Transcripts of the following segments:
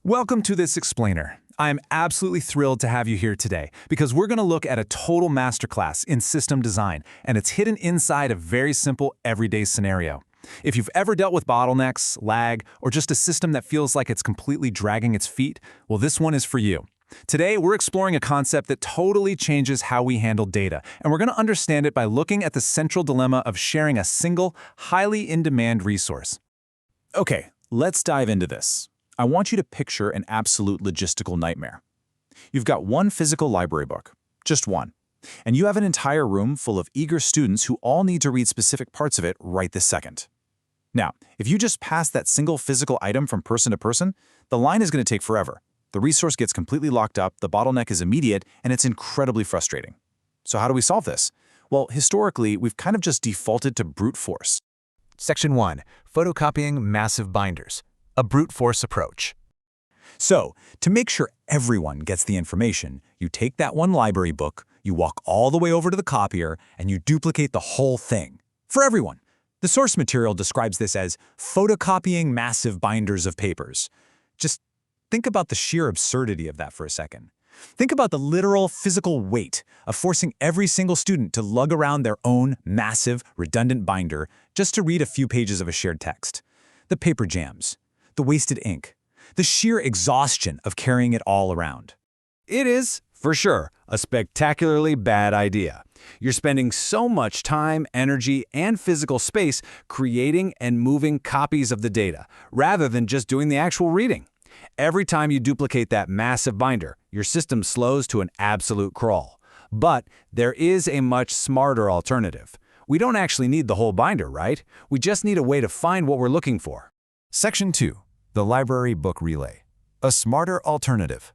Welcome to this explainer. I'm absolutely thrilled to have you here today because we're going to look at a total masterclass in system design, and it's hidden inside a very simple everyday scenario. If you've ever dealt with bottlenecks, lag, or just a system that feels like it's completely dragging its feet, well, this one is for you. Today, we're exploring a concept that totally changes how we handle data, and we're going to understand it by looking at the central dilemma of sharing a single, highly in-demand resource. Okay, let's dive into this. I want you to picture an absolute logistical nightmare. You've got one physical library book, just one, and you have an entire room full of eager students who all need to read specific parts of it right this second. Now, if you just pass that single physical item from person to person, the line is going to take forever. The resource gets completely locked up, the bottleneck is immediate, and it's incredibly frustrating. So how do we solve this? Well, historically, we've kind of just defaulted to brute force. Section 1. Photocopying massive binders. A brute force approach. So, to make sure everyone gets the information, you take that one library book, you walk all the way over to the copier, and you duplicate the whole thing. For everyone. The source material describes this as photocopying massive binders of papers. Just think about the sheer absurdity of that for a second. Think about the literal physical weight of forcing every single student to lug around their own massive, redundant binder just to read a few pages of a shared text. The paper jams. The wasted ink, the sheer exhaustion of carrying it all around. It is, for sure, a spectacularly bad idea. You're spending so much time, energy, and physical space creating and moving copies of the data, rather than just doing the actual reading. Every time you duplicate that massive binder, your system slows to an absolute crawl. But there is a much smarter alternative. We don't actually need the whole binder, right? We just need a way to find what we're looking for. Section 2. The library book relay. A smarter alternative.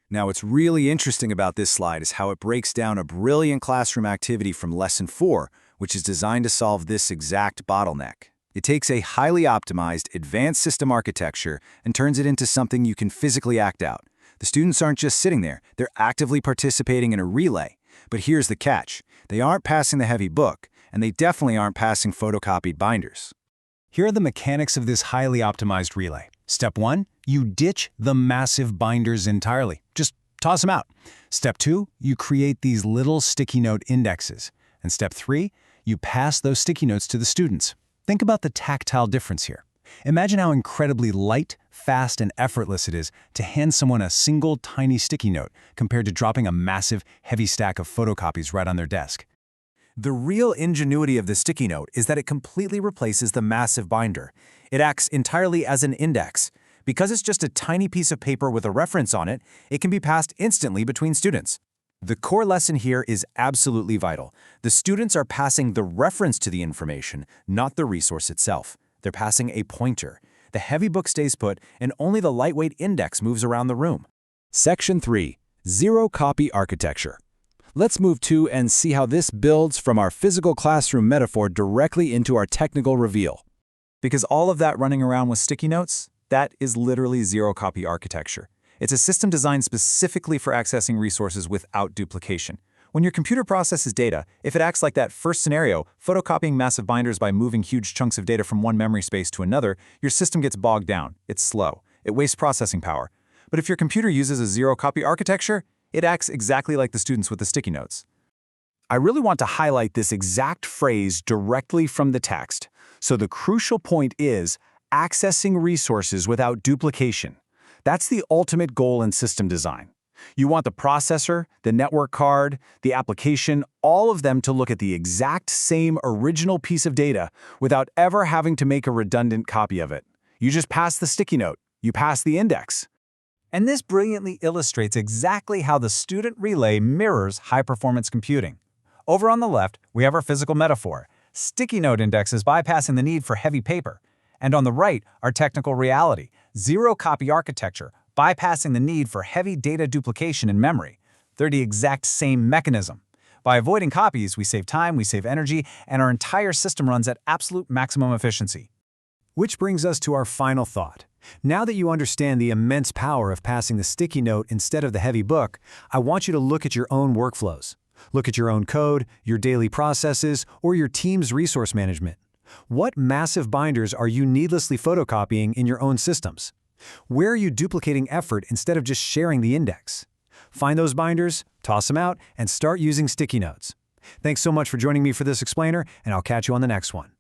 Now, what's really interesting about this slide is how it breaks down a brilliant classroom activity from Lesson 4, which is designed to solve this exact bottleneck. It takes a highly optimized, advanced system architecture and turns it into something you can physically act out. The students aren't just sitting there, they're actively participating in a relay. But here's the catch. They aren't passing the heavy book, and they definitely aren't passing photocopied binders. Here are the mechanics of this highly optimized relay. Step 1, you ditch the massive binders entirely. Just toss them out. Step 2, you create these little sticky note indexes. And step 3, you pass those sticky notes to the students. Think about the tactile difference here. Imagine how incredibly light, fast, and effortless it is to hand someone a single tiny sticky note compared to dropping a massive, heavy stack of photocopies right on their desk. The real ingenuity of the sticky note is that it completely replaces the massive binder. It acts entirely as an index. Because it's just a tiny piece of paper with a reference on it, it can be passed instantly between students. The core lesson here is absolutely vital. The students are passing the reference to the information, not the resource itself. They're passing a pointer. The heavy book stays put, and only the lightweight index moves around the room. Section 3. Zero-copy architecture. Let's move to and see how this builds from our physical classroom metaphor directly into our technical reveal. Because all of that running around with sticky notes, that is literally zero-copy architecture. It's a system designed specifically for accessing resources without duplication. When your computer processes data, if it acts like that first scenario, photocopying massive binders by moving huge chunks of data from one memory space to another, your system gets bogged down. It's slow. It wastes processing power. But if your computer uses a zero-copy architecture, it acts exactly like the students with the sticky notes. I really want to highlight this exact phrase directly from the text. So the crucial point is accessing resources without duplication. That's the ultimate goal in system design. You want the processor, the network card, the application, all of them to look at the exact same original piece of data without ever having to make a redundant copy of it. You just pass the sticky note. You pass the index. And this brilliantly illustrates exactly how the student relay mirrors high-performance computing. Over on the left, we have our physical metaphor, sticky note indexes bypassing the need for heavy paper. And on the right, our technical reality, zero-copy architecture, bypassing the need for heavy data duplication in memory. They're the exact same mechanism. By avoiding copies, we save time, we save energy, and our entire system runs at absolute maximum efficiency. Which brings us to our final thought. Now that you understand the immense power of passing the sticky note instead of the heavy book, I want you to look at your own workflows. Look at your own code, your daily processes, or your team's resource management. What massive binders are you needlessly photocopying in your own systems? Where are you duplicating effort instead of just sharing the index? Find those binders, toss them out, and start using sticky notes. Thanks so much for joining me for this explainer, and I'll catch you on the next one.